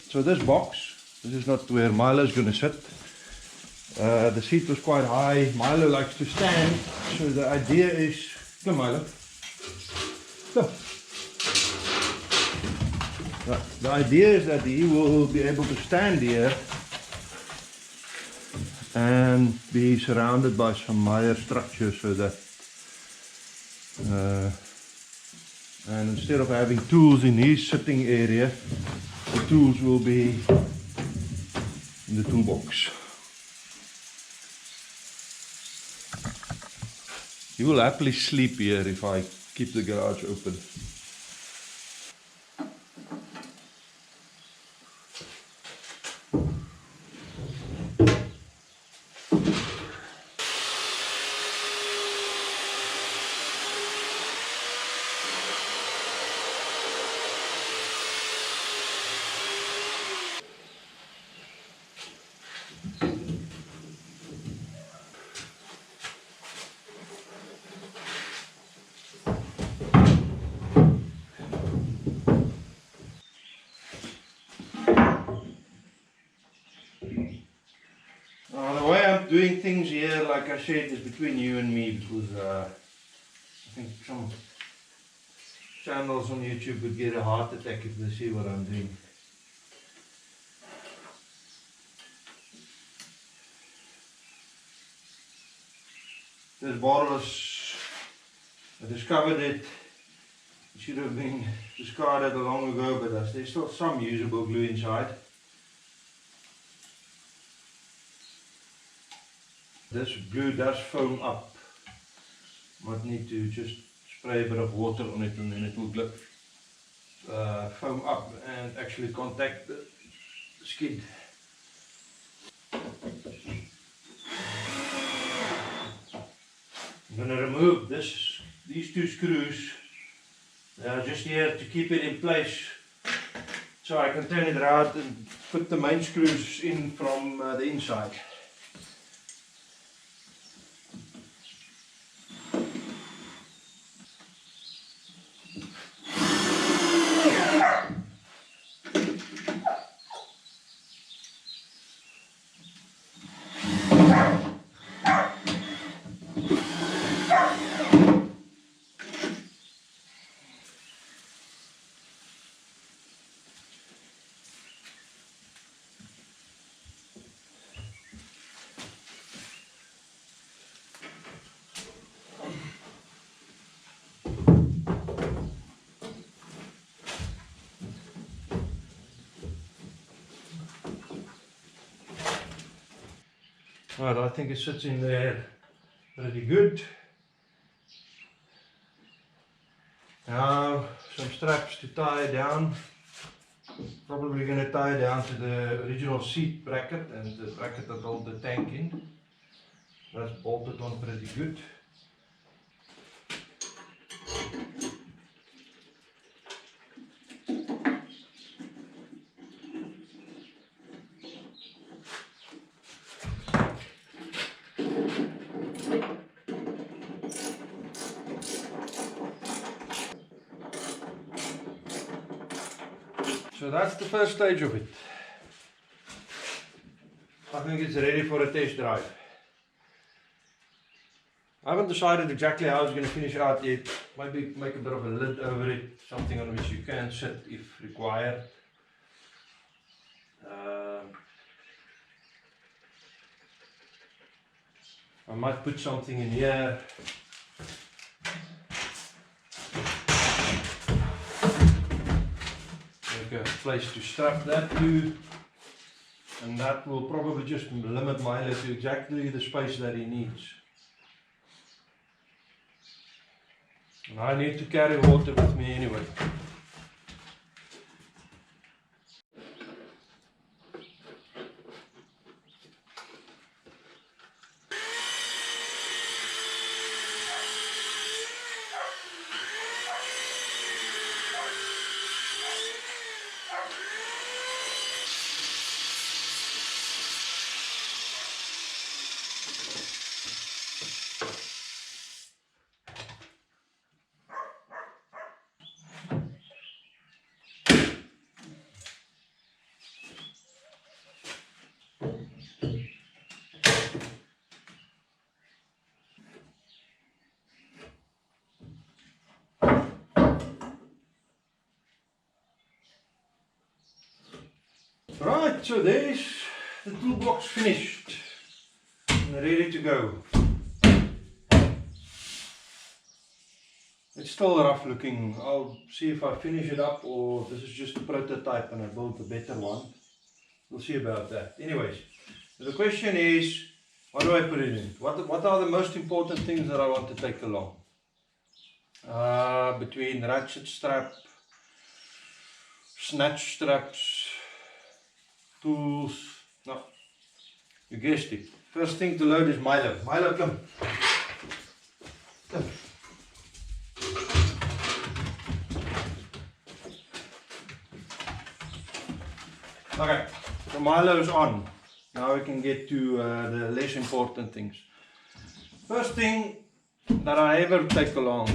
So this box, this is not where Milo is going to sit. The seat was quite high. Milo likes to stand, so the idea is, come Milo, come. The idea is that he will be able to stand here and be surrounded by some higher structure, so that and instead of having tools in his sitting area, the tools will be in the toolbox. He will happily sleep here if I keep the garage open. The way I'm doing things here, like I said, is between you and me, because I think some channels on YouTube would get a heart attack if they see what I'm doing. This bottle is, I discovered it should have been discarded long ago, but there's still some usable glue inside. This glue does foam up. Might need to just spray a bit of water on it and then it will glip, foam up and actually contact the skid. I'm going to remove these two screws. They are just here to keep it in place, so I can turn it around and put the main screws in from the inside. Right, I think it sits in there pretty good. Now some straps to tie down. Probably going to tie down to the original seat bracket and the bracket that holds the tank in. That's bolted on pretty good. So that's the first stage of it. I think it's ready for a test drive. I haven't decided exactly how it's going to finish out yet. Maybe make a bit of a lid over it, something on which you can sit if required. I might put something in here. Like a place to strap that to. And that will probably just limit Milo to exactly the space that he needs. And I need to carry water with me anyway. Right, so there's the toolbox finished and ready to go. It's still rough looking. I'll see if I finish it up or this is just a prototype and I build a better one. We'll see about that. Anyways, the question is, what do I put it in? What are the most important things that I want to take along? Between ratchet strap, snatch straps, tools. No, you guessed it. First thing to load is Milo. Milo, come. Come. Okay, so Milo's on. Now we can get to the less important things. First thing that I ever take along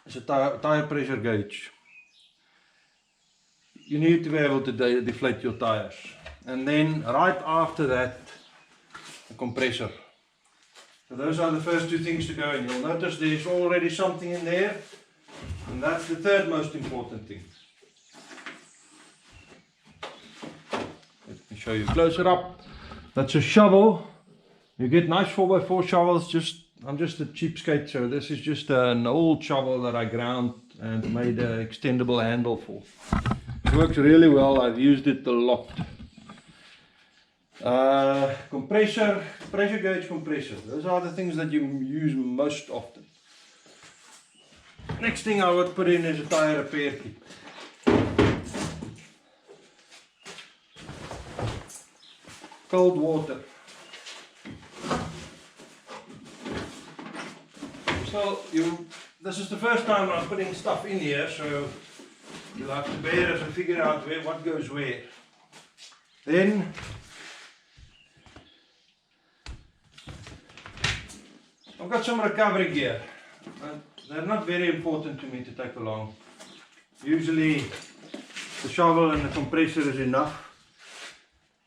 is a tire pressure gauge. You need to be able to deflate your tires. And then right after that, a compressor. So those are the first two things to go in. You'll notice there's already something in there. And that's the third most important thing. Let me show you closer up. That's a shovel. You get nice 4x4 shovels. I'm just a cheapskate, so this is just an old shovel that I ground and made an extendable handle for. It works really well. I've used it a lot. Compressor, pressure gauge compressor. Those are the things that you use most often. Next thing I would put in is a tire repair kit. Cold water. So this is the first time I'm putting stuff in here, so you'll have to bear us and figure out what goes where. Then I've got some recovery gear. They're not very important to me to take along. Usually the shovel and the compressor is enough.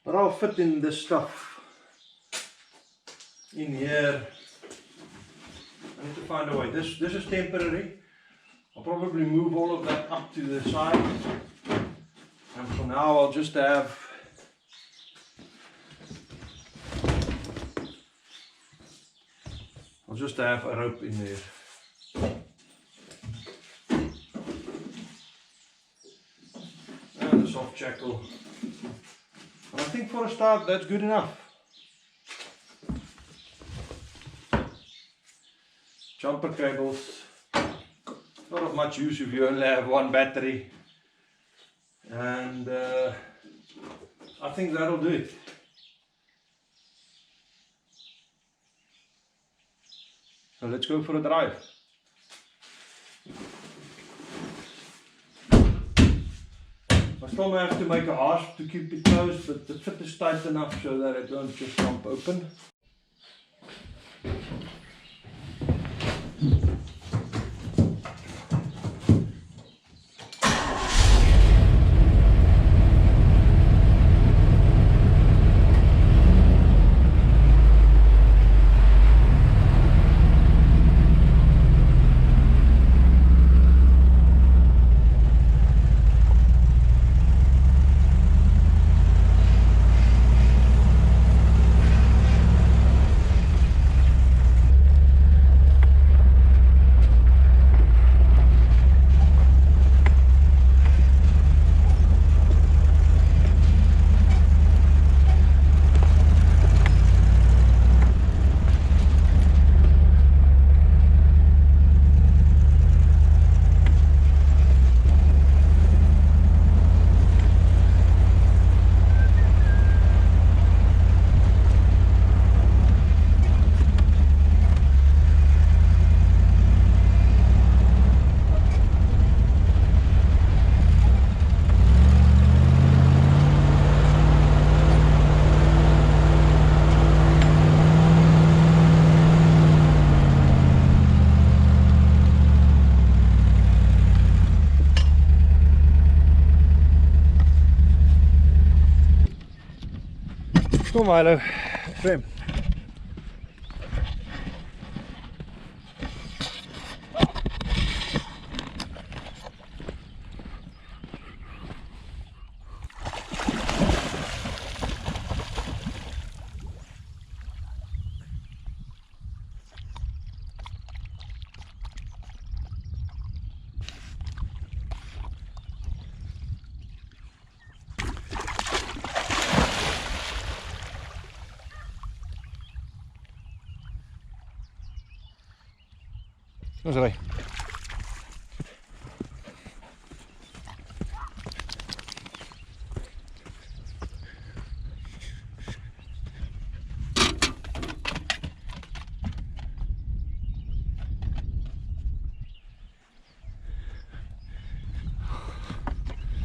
But I'll fit in this stuff in here. I need to find a way. This is temporary. I'll probably move all of that up to the side. And for now I'll just have a rope in there. And a soft shackle. And I think for a start that's good enough. Jumper cables. Not of much use if you only have one battery. And I think that'll do it. So let's go for a drive. I still may have to make a hasp to keep it closed, but the fit is tight enough so that it won't just jump open. Kom Milo, swim. Ons ry.